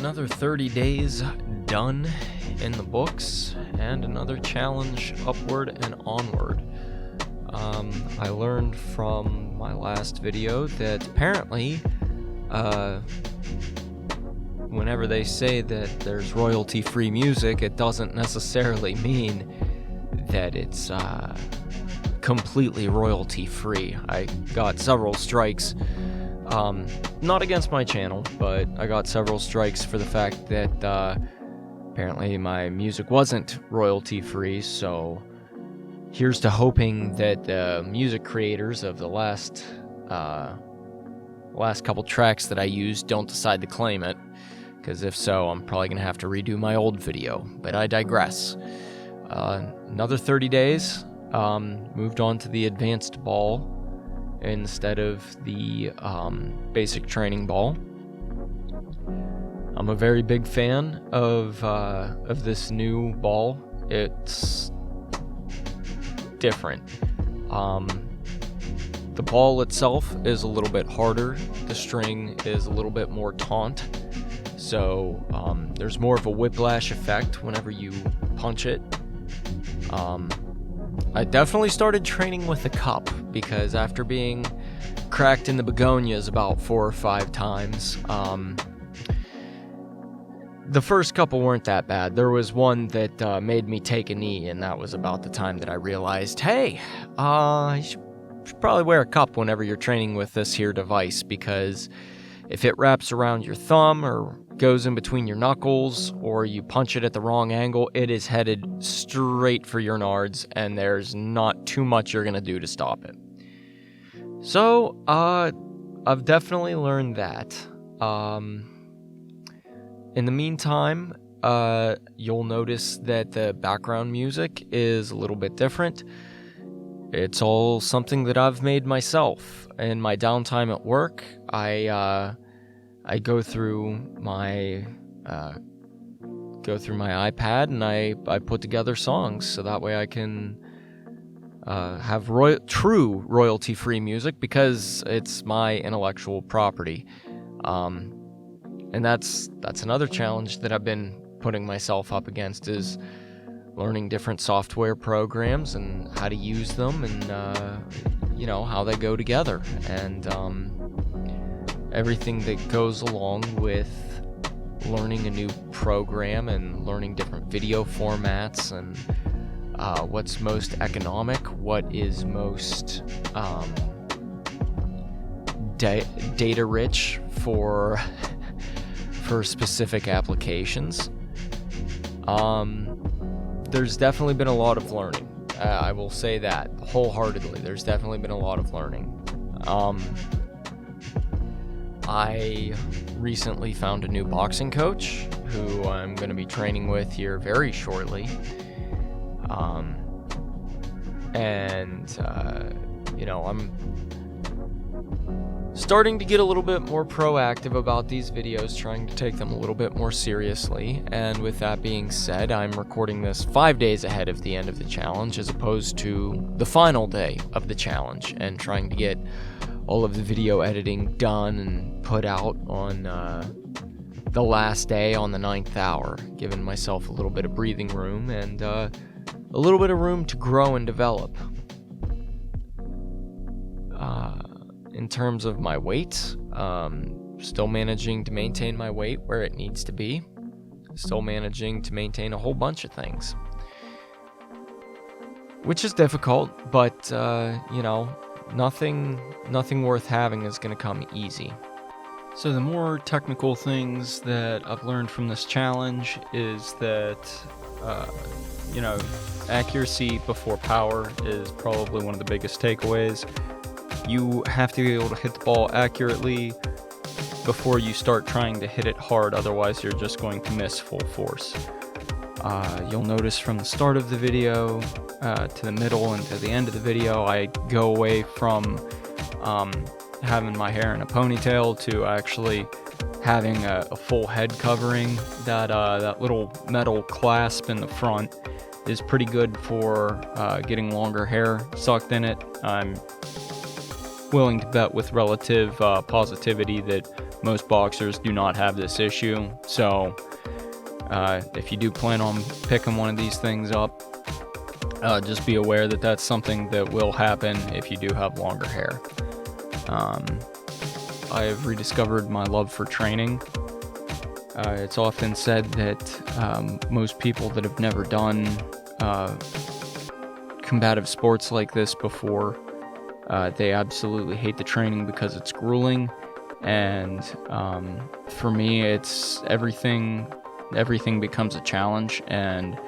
another 30 days done in the books, and another challenge upward and onward. I learned from my last video that apparently, whenever they say that there's royalty-free music, it doesn't necessarily mean that it's completely royalty-free. I got several strikes, not against my channel, but I got several strikes for the fact that apparently my music wasn't royalty-free, so here's to hoping that the music creators of the last couple tracks that I used don't decide to claim it, because if so, I'm probably going to have to redo my old video, but I digress. Another 30 days, moved on to the advanced ball instead of the basic training ball. I'm a very big fan of this new ball. It's different. The ball itself is a little bit harder. The string is a little bit more taut. So there's more of a whiplash effect whenever you punch it. I definitely started training with a cup because after being cracked in the begonias about 4 or 5 times, the first couple weren't that bad. There was one that made me take a knee, and that was about the time that I realized, hey, you should probably wear a cup whenever you're training with this here device, because if it wraps around your thumb or goes in between your knuckles, or you punch it at the wrong angle, it is headed straight for your nards, and there's not too much you're going to do to stop it. So, I've definitely learned that. In the meantime, you'll notice that the background music is a little bit different. It's all something that I've made myself. In my downtime at work, I go through my iPad and I put together songs so that way I can have true royalty-free music, because it's my intellectual property. And that's another challenge that I've been putting myself up against, is learning different software programs and how to use them, and how they go together, and everything that goes along with learning a new program and learning different video formats, and what's most economic, what is most data rich for specific applications. There's definitely been a lot of learning. I will say that wholeheartedly. There's definitely been a lot of learning. I recently found a new boxing coach who I'm going to be training with here very shortly. I'm starting to get a little bit more proactive about these videos, trying to take them a little bit more seriously. And with that being said, I'm recording this 5 days ahead of the end of the challenge, as opposed to the final day of the challenge, and trying to get all of the video editing done and put out on the last day on the 9th hour, giving myself a little bit of breathing room and a little bit of room to grow and develop. In terms of my weight, still managing to maintain my weight where it needs to be. Still managing to maintain a whole bunch of things, which is difficult, but nothing worth having is going to come easy. So the more technical things that I've learned from this challenge is that accuracy before power is probably one of the biggest takeaways. You have to be able to hit the ball accurately before you start trying to hit it hard, otherwise you're just going to miss full force. You'll notice from the start of the video to the middle and to the end of the video, I go away from having my hair in a ponytail to actually having a full head covering. That little metal clasp in the front is pretty good for getting longer hair sucked in it. I'm willing to bet with relative positivity that Most boxers do not have this issue, so if you do plan on picking one of these things up, just be aware that that's something that will happen if you do have longer hair. I have rediscovered my love for training. It's often said that most people that have never done combative sports like this before, they absolutely hate the training because it's grueling. And for me, it's everything becomes a challenge, and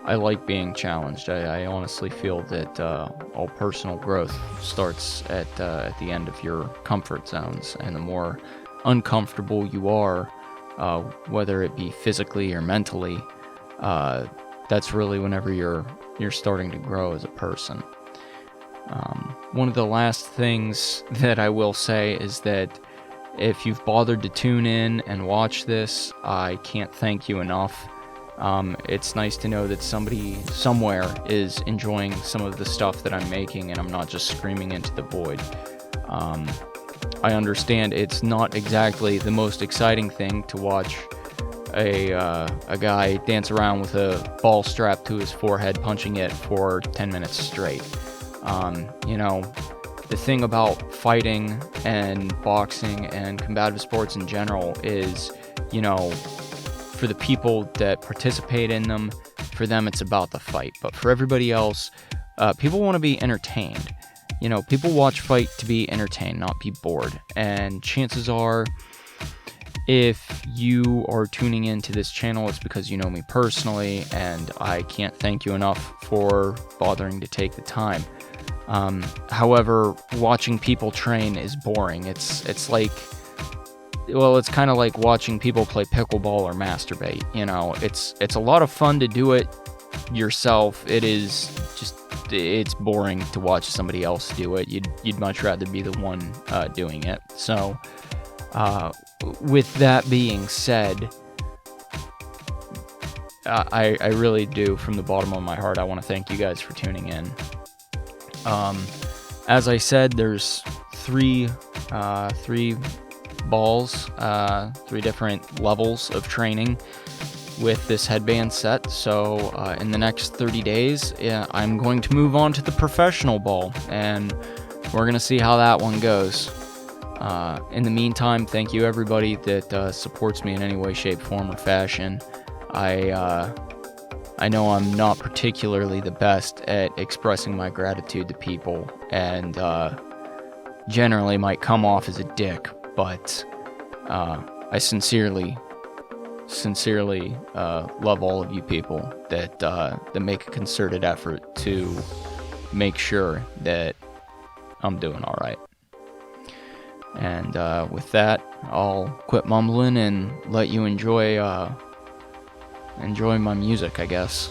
I like being challenged. I honestly feel that all personal growth starts at the end of your comfort zones, and the more uncomfortable you are, whether it be physically or mentally, that's really whenever you're starting to grow as a person. One of the last things that I will say is that if you've bothered to tune in and watch this, I can't thank you enough. It's nice to know that somebody somewhere is enjoying some of the stuff that I'm making, and I'm not just screaming into the void. I understand it's not exactly the most exciting thing to watch a guy dance around with a ball strapped to his forehead, punching it for 10 minutes straight. The thing about fighting and boxing and combative sports in general is, for the people that participate in them, for them it's about the fight. But for everybody else, people want to be entertained. People watch fight to be entertained, not be bored. And chances are, if you are tuning into this channel, it's because you know me personally, and I can't thank you enough for bothering to take the time. However, watching people train is boring. It's kind of like watching people play pickleball or masturbate. It's a lot of fun to do it yourself. It's boring to watch somebody else do it. You'd much rather be the one doing it. So, with that being said, I really do, from the bottom of my heart, I want to thank you guys for tuning in. As I said, there's three balls, 3 different levels of training with this headband set. So in the next 30 days, I'm going to move on to the professional ball, and we're going to see how that one goes. In the meantime, thank you everybody that supports me in any way, shape, form, or fashion. I know I'm not particularly the best at expressing my gratitude to people, and generally might come off as a dick, but I sincerely love all of you people that make a concerted effort to make sure that I'm doing all right. And with that, I'll quit mumbling and let you enjoy my music, I guess.